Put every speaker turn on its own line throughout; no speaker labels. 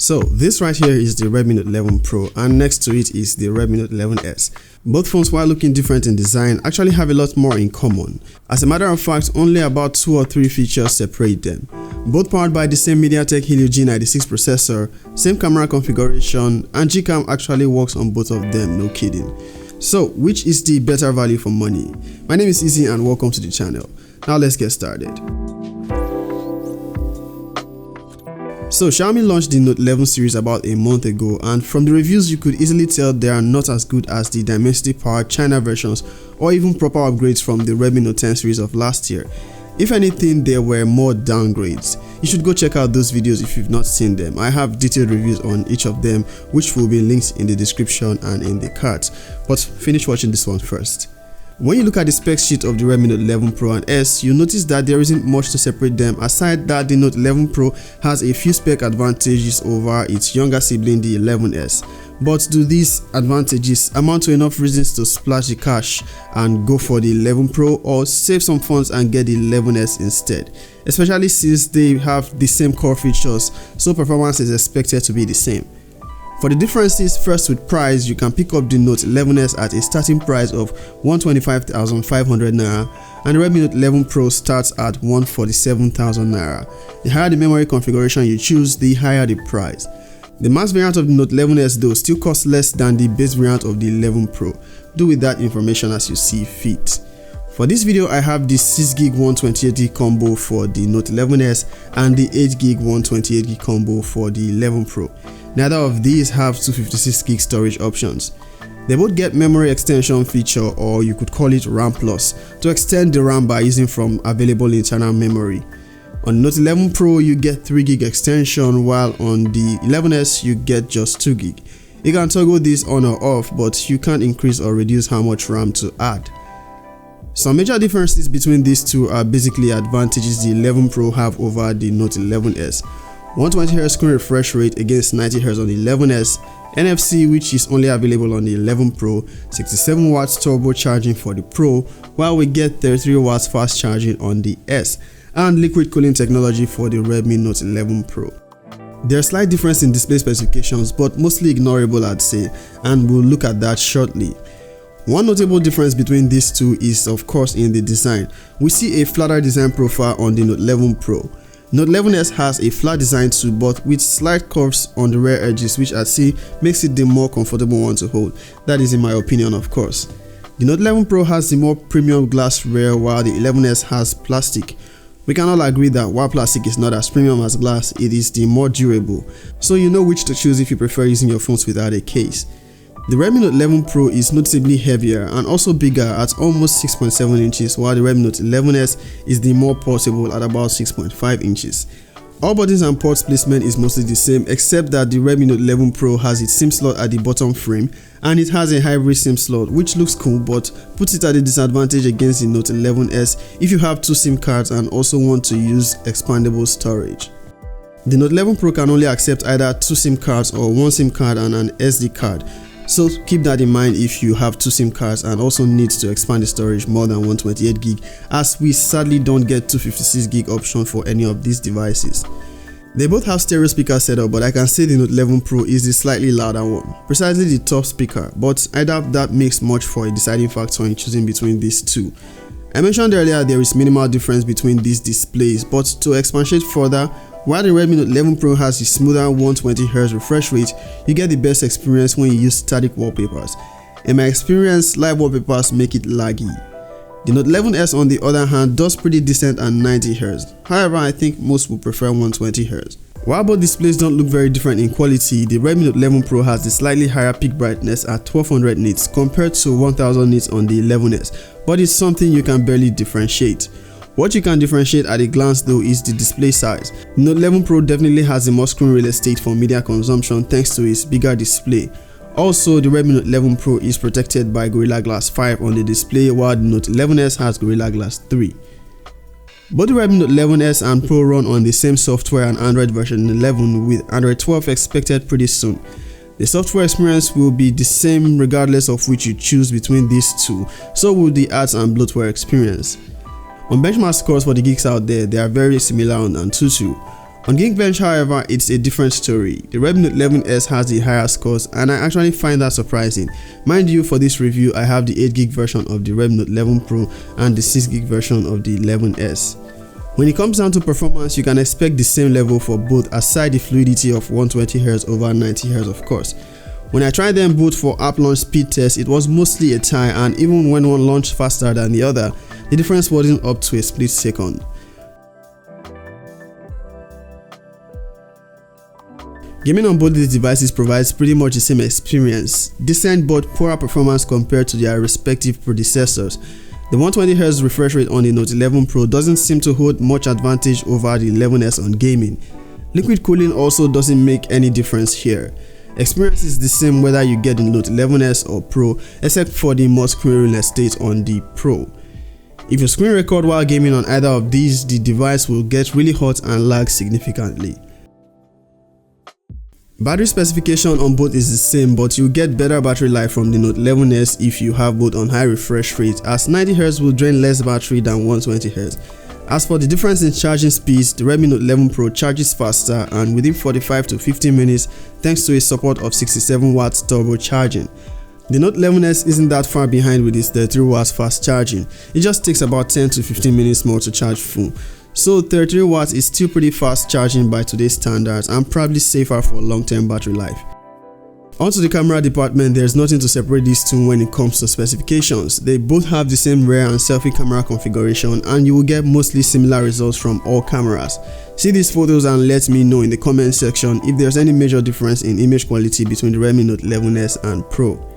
So this right here is the Redmi Note 11 Pro, and next to it is the Redmi Note 11S. Both phones, while looking different in design, actually have a lot more in common. As a matter of fact, only about 2 or 3 features separate them. Both powered by the same MediaTek Helio G96 processor, same camera configuration, and Gcam actually works on both of them, no kidding. So which is the better value for money? My name is Izzy and welcome to the channel. Now let's get started. So Xiaomi launched the Note 11 series about a month ago, and from the reviews you could easily tell they are not as good as the Dimensity powered China versions or even proper upgrades from the Redmi Note 10 series of last year. If anything, there were more downgrades. You should go check out those videos if you've not seen them. I have detailed reviews on each of them, which will be linked in the description and in the cards. But finish watching this one first. When you look at the spec sheet of the Redmi Note 11 Pro and S, you'll notice that there isn't much to separate them, aside that the Note 11 Pro has a few spec advantages over its younger sibling, the 11S. But do these advantages amount to enough reasons to splash the cash and go for the 11 Pro, or save some funds and get the 11S instead? Especially since they have the same core features, so performance is expected to be the same. For the differences, first with price, you can pick up the Note 11S at a starting price of 125,500 naira, and the Redmi Note 11 Pro starts at 147,000 naira. The higher the memory configuration you choose, the higher the price. The max variant of the Note 11S though still costs less than the base variant of the 11 Pro. Do with that information as you see fit. For this video, I have the 6GB 128GB combo for the Note 11S and the 8GB 128GB combo for the 11 Pro. Neither of these have 256GB storage options. They both get memory extension feature, or you could call it RAM Plus, to extend the RAM by using from available internal memory. On the Note 11 Pro, you get 3GB extension, while on the 11S you get just 2GB. You can toggle this on or off, but you can't increase or reduce how much RAM to add. Some major differences between these two are basically advantages the 11 Pro have over the Note 11S. 120Hz screen refresh rate against 90Hz on the 11S, NFC which is only available on the 11 Pro, 67 watts turbo charging for the Pro, while we get 33 watts fast charging on the S, and liquid cooling technology for the Redmi Note 11 Pro. There's slight difference in display specifications, but mostly ignorable I'd say, and we'll look at that shortly. One notable difference between these two is of course in the design. We see a flatter design profile on the Note 11 Pro. Note 11S has a flat design too, but with slight curves on the rear edges, which I see makes it the more comfortable one to hold. That is in my opinion, of course. The Note 11 Pro has the more premium glass rear, while the 11S has plastic. We can all agree that while plastic is not as premium as glass, it is the more durable, so you know which to choose if you prefer using your phones without a case. The Redmi Note 11 Pro is noticeably heavier and also bigger at almost 6.7 inches, while the Redmi Note 11S is the more portable at about 6.5 inches. All buttons and ports placement is mostly the same, except that the Redmi Note 11 Pro has its SIM slot at the bottom frame, and it has a hybrid SIM slot, which looks cool but puts it at a disadvantage against the Note 11S if you have 2 SIM cards and also want to use expandable storage. The Note 11 Pro can only accept either 2 SIM cards or 1 SIM card and an SD card. So keep that in mind if you have 2 SIM cards and also need to expand the storage more than 128GB, as we sadly don't get 256GB option for any of these devices. They both have stereo speaker setup, but I can say the Note 11 Pro is the slightly louder one, precisely the top speaker, but I doubt that makes much for a deciding factor in choosing between these two. I mentioned earlier there is minimal difference between these displays, but to expatiate further, while the Redmi Note 11 Pro has a smoother 120Hz refresh rate, you get the best experience when you use static wallpapers. In my experience, live wallpapers make it laggy. The Note 11S on the other hand does pretty decent at 90Hz, however I think most will prefer 120Hz. While both displays don't look very different in quality, the Redmi Note 11 Pro has the slightly higher peak brightness at 1200 nits compared to 1000 nits on the 11S, but it's something you can barely differentiate. What you can differentiate at a glance though is the display size. The Note 11 Pro definitely has the more screen real estate for media consumption thanks to its bigger display. Also, the Redmi Note 11 Pro is protected by Gorilla Glass 5 on the display, while the Note 11S has Gorilla Glass 3. Both the Redmi Note 11S and Pro run on the same software and Android version 11, with Android 12 expected pretty soon. The software experience will be the same regardless of which you choose between these two, so will the ads and bloatware experience. On benchmark scores for the geeks out there, they are very similar on Antutu. On Geekbench, however, it's a different story. The Redmi Note 11S has the higher scores, and I actually find that surprising. Mind you, for this review, I have the 8GB version of the Redmi Note 11 Pro and the 6GB version of the 11S. When it comes down to performance, you can expect the same level for both, aside the fluidity of 120Hz over 90Hz of course. When I tried them both for app launch speed test, it was mostly a tie, and even when one launched faster than the other, the difference wasn't up to a split second. Gaming on both these devices provides pretty much the same experience, decent but poorer performance compared to their respective predecessors. The 120Hz refresh rate on the Note 11 Pro doesn't seem to hold much advantage over the 11S on gaming. Liquid cooling also doesn't make any difference here. Experience is the same whether you get the Note 11S or Pro, except for the more screen real estate on the Pro. If you screen record while gaming on either of these, the device will get really hot and lag significantly. Battery specification on both is the same, but you get better battery life from the Note 11S if you have both on high refresh rate, as 90Hz will drain less battery than 120Hz. As for the difference in charging speeds, the Redmi Note 11 Pro charges faster and within 45 to 50 minutes thanks to its support of 67 watts turbo charging. The Note 11S isn't that far behind with its 33 watts fast charging. It just takes about 10 to 15 minutes more to charge full. So 33 watts is still pretty fast charging by today's standards and probably safer for long-term battery life. Onto the camera department, there's nothing to separate these two when it comes to specifications. They both have the same rear and selfie camera configuration, and you will get mostly similar results from all cameras. See these photos and let me know in the comment section if there's any major difference in image quality between the Redmi Note 11S and Pro.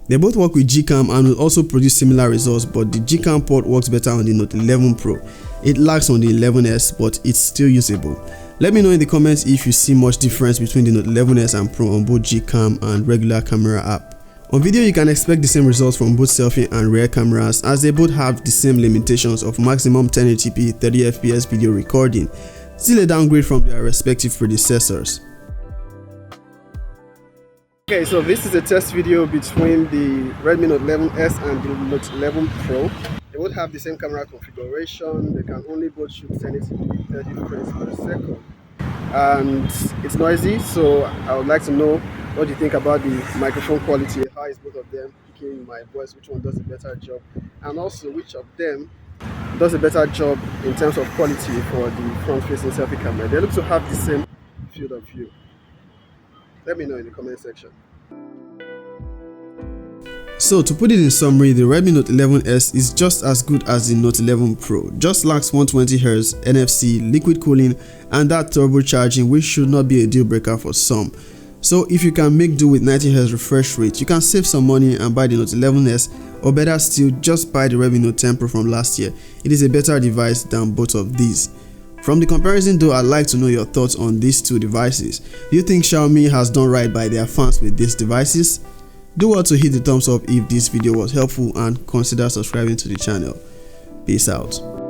They both work with Gcam and will also produce similar results, but the Gcam port works better on the Note 11 Pro. It lags on the 11S, but it's still usable. Let me know in the comments if you see much difference between the Note 11S and Pro on both Gcam and regular camera app. On video, you can expect the same results from both selfie and rear cameras, as they both have the same limitations of maximum 1080p 30fps video recording, still a downgrade from their respective predecessors. Okay, so this is a test video between the Redmi Note 11S and the Note 11 Pro. They both have the same camera configuration. They can only both shoot 1080p 30 frames per second. And it's noisy, so I would like to know what you think about the microphone quality. How is both of them picking my voice? Which one does a better job? And also, which of them does a better job in terms of quality for the front-facing selfie camera? They look to have the same field of view. Let me know in the comment section. So to put it in summary, the Redmi Note 11S is just as good as the Note 11 Pro, just lacks 120Hz, NFC, liquid cooling and that turbocharging, which should not be a deal breaker for some. So if you can make do with 90Hz refresh rate, you can save some money and buy the Note 11S, or better still, just buy the Redmi Note 10 Pro from last year. It is a better device than both of these. From the comparison though, I'd like to know your thoughts on these two devices. Do you think Xiaomi has done right by their fans with these devices? Do well to hit the thumbs up if this video was helpful and consider subscribing to the channel. Peace out.